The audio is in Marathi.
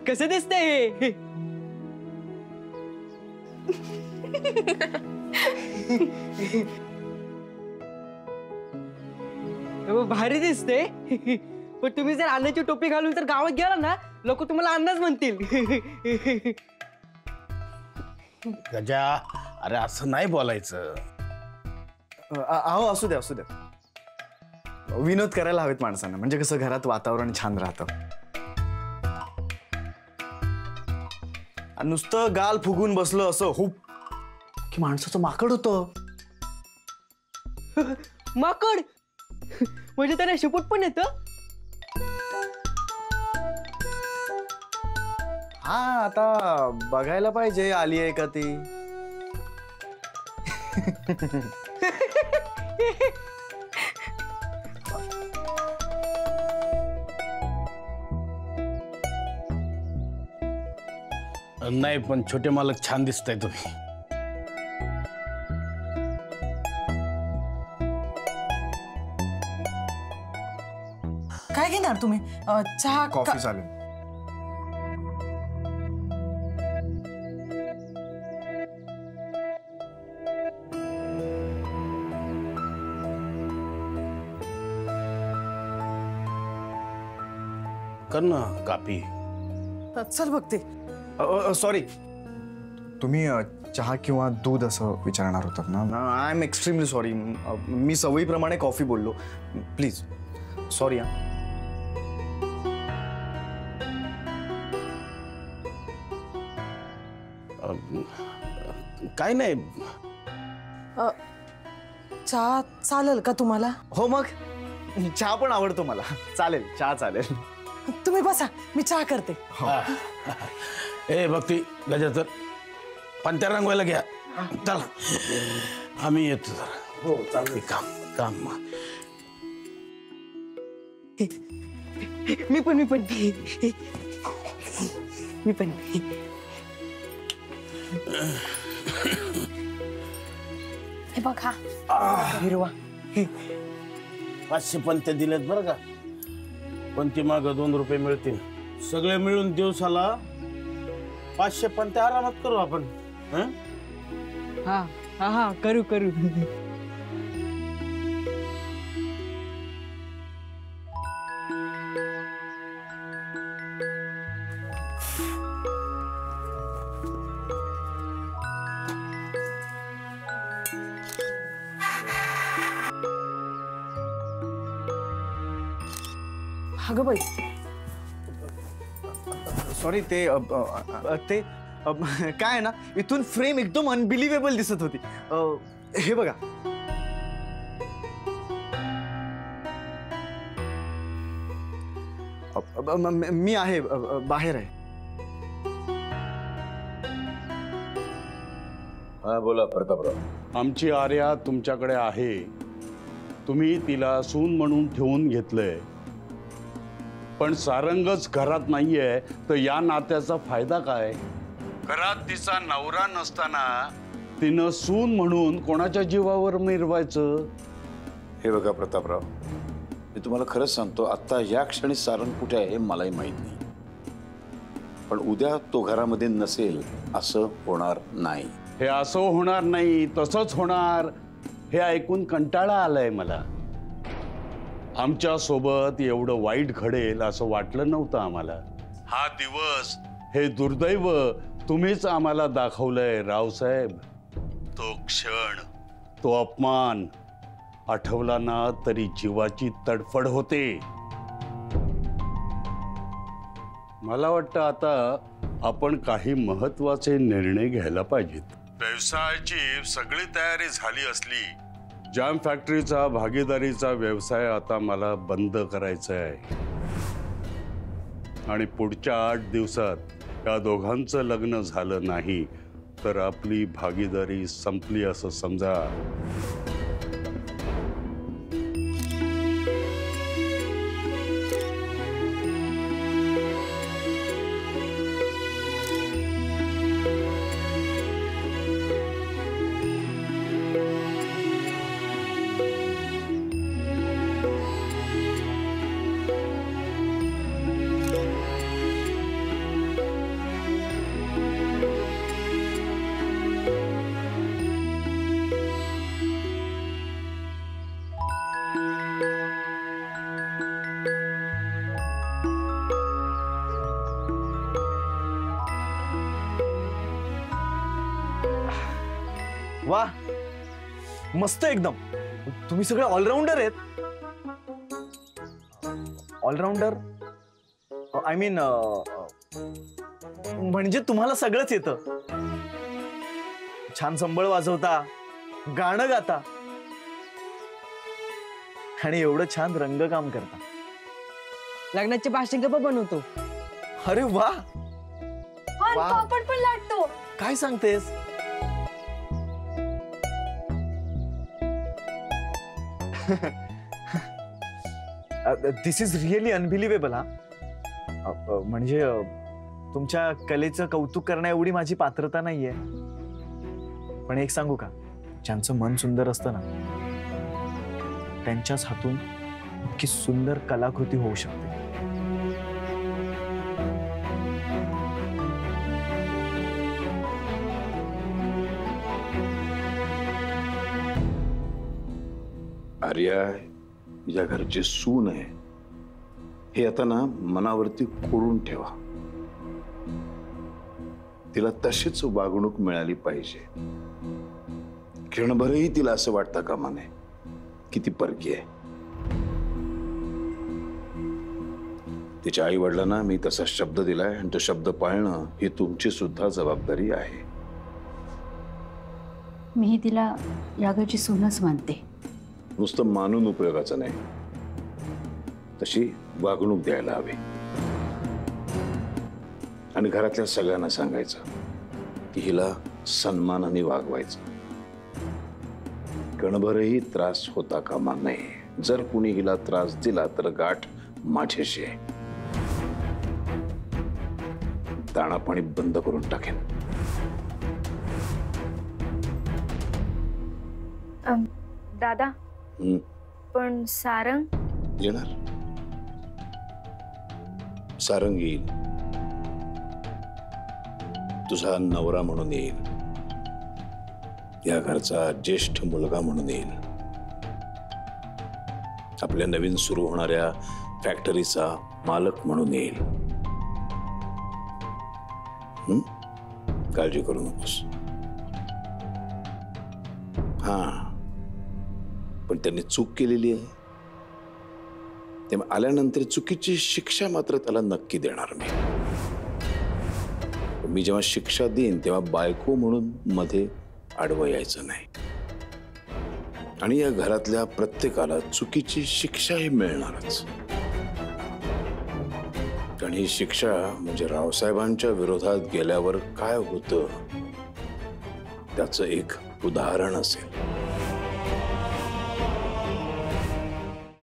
कसं दिसतंय हे? भारी दिसते, पण तुम्ही जर अन्नाची टोपी घालून जर गावात गेला ना, लोक तुम्हाला अन्नच म्हणतील. गजा, अरे असं नाही बोलायचं. अहो असू द्या असू द्या, विनोद करायला हवेत माणसांना, म्हणजे कसं घरात वातावरण छान राहतं. नुसतं गाल फुगून बसलं असं हुप की माणसाचं माकड होतं. माकड म्हणजे त्याला शिपूट पण येतं. हा, आता बघायला पाहिजे आली आहे का ती. नाही, पण छोटे मालक छान दिसताय तुम्ही. काय घेणार तुम्ही? चहा? कॉफी चालेल. कर ना कापी. चल बघते. सॉरी, तुम्ही चहा किंवा दूध असं विचारणार होतात ना? I am extremely sorry. मी सवयीप्रमाणे कॉफी बोललो. Please sorry. काय नाही. चहा चालेल का तुम्हाला? हो, मग चहा पण आवडतो मला. चालेल, चहा चालेल. तुम्ही बसा, मी चहा करते. ए भक्ती, गजा तर पंत्या रंगवायला घ्या. चला, आम्ही येतो जरा. हो चालेल. काम काम. मी पण हे बघा. हिरवा. 500 पंत्या दिलेत बरं का. पंती माग 2 रुपये मिळतील. सगळे मिळून दिवसाला 500 पंत्या आरामात करू आपण. हा हा हा, करू. अगं बाई, सॉरी. ते काय आहे ना, इथून फ्रेम एकदम अनबिलिव्हेबल दिसत होती. हे बघा. मी आहे, बाहेर आहे. हा बोला प्रतापराव. आमची आर्या तुमच्याकडे आहे. तुम्ही तिला सून म्हणून ठेवून घेतलंय, पण सारंगच घरात नाहीये, तर या नात्याचा फायदा काय? घरात तिचा नवरा नसताना तिनं सून म्हणून कोणाच्या जीवावर मिरवायचं? हे बघा प्रतापराव, मी तुम्हाला खरंच सांगतो, आता या क्षणी सारंग कुठे आहे हे मलाही माहित नाही. पण उद्या तो घरामध्ये नसेल असं होणार नाही. हे असं होणार नाही, तसंच होणार. हे ऐकून कंटाळा आलाय मला. आमच्या सोबत एवढं वाईट घडेल असं वाटलं नव्हतं आम्हाला. हा दिवस, हे दुर्दैव तुम्हीच आम्हाला दाखवलंय रावसाहेब. तो क्षण, तो अपमान आठवला ना तरी जीवाची तडफड होते. मला वाटतं आता आपण काही महत्वाचे निर्णय घ्यायला पाहिजेत. व्यवसायाची सगळी तयारी झाली असली, जॅम फॅक्टरीचा भागीदारीचा व्यवसाय आता मला बंद करायचा आहे. आणि पुढच्या 8 दिवसात या दोघांचं लग्न झालं नाही तर आपली भागीदारी संपली असं समजा. वा, मस्त एकदम. तुम्ही सगळे ऑलराऊंडर आहेत. ऑलराऊंडर आय मीन म्हणजे तुम्हाला सगळंच येतं. छान संबळ वाजवता, गाणं गाता आणि एवढं छान रंगकाम करता. लग्नाचे भाषण गप्पा बनवतो. अरे वा, वा. पापड पण लाटतो. काय सांगतेस? दिस इज रिअली अनबिलिव्हेबल. हा म्हणजे तुमच्या कलेचं कौतुक करण्या एवढी माझी पात्रता नाहीये. पण एक सांगू का, ज्यांचं मन सुंदर असतं ना, त्यांच्याच हातून इतकी सुंदर कलाकृती होऊ शकते. आर्या या घरची सून आहे हे आता ना मनावरती कोरून ठेवा. तिला तशीच वागणूक मिळाली पाहिजे. क्षणभरही तिला असं वाटतं कामा नये की ती परकी आहे. तिच्या आई वडिलांना मी तसा शब्द दिलाय आणि तो शब्द पाळणं ही तुमची सुद्धा जबाबदारी आहे. मी तिला या घरची सूनच मानते. नुसतं मानून उपयोगाचं नाही, तशी वागणूक द्यायला हवी. आणि घरातल्या सगळ्यांना सांगायचं की हिला सन्मानाने वागवायचं. कणभरही त्रास होता कामा नये. जर कुणी हिला त्रास दिला तर गाठ माझ्याशी आहे. दाणा पाणी बंद करून टाकेन. दादा, पण सारंग येणार. सारंग येईल. तुझा नवरा म्हणून येईल. या घरचा ज्येष्ठ मुलगा म्हणून येईल. आपल्या नवीन सुरू होणाऱ्या फॅक्टरीचा मालक म्हणून येईल. काळजी करू नकोस. हा, पण त्यांनी चूक केलेली आहे. तेव्हा आल्यानंतर चुकीची शिक्षा मात्र त्याला नक्की देणार मी. मी जेव्हा शिक्षा देईन तेव्हा बायको म्हणून मध्ये आडवं यायचं नाही. आणि या घरातल्या प्रत्येकाला चुकीची शिक्षाही मिळणारच. कारण ही शिक्षा म्हणजे रावसाहेबांच्या विरोधात गेल्यावर काय होतं त्याचं एक उदाहरण असेल.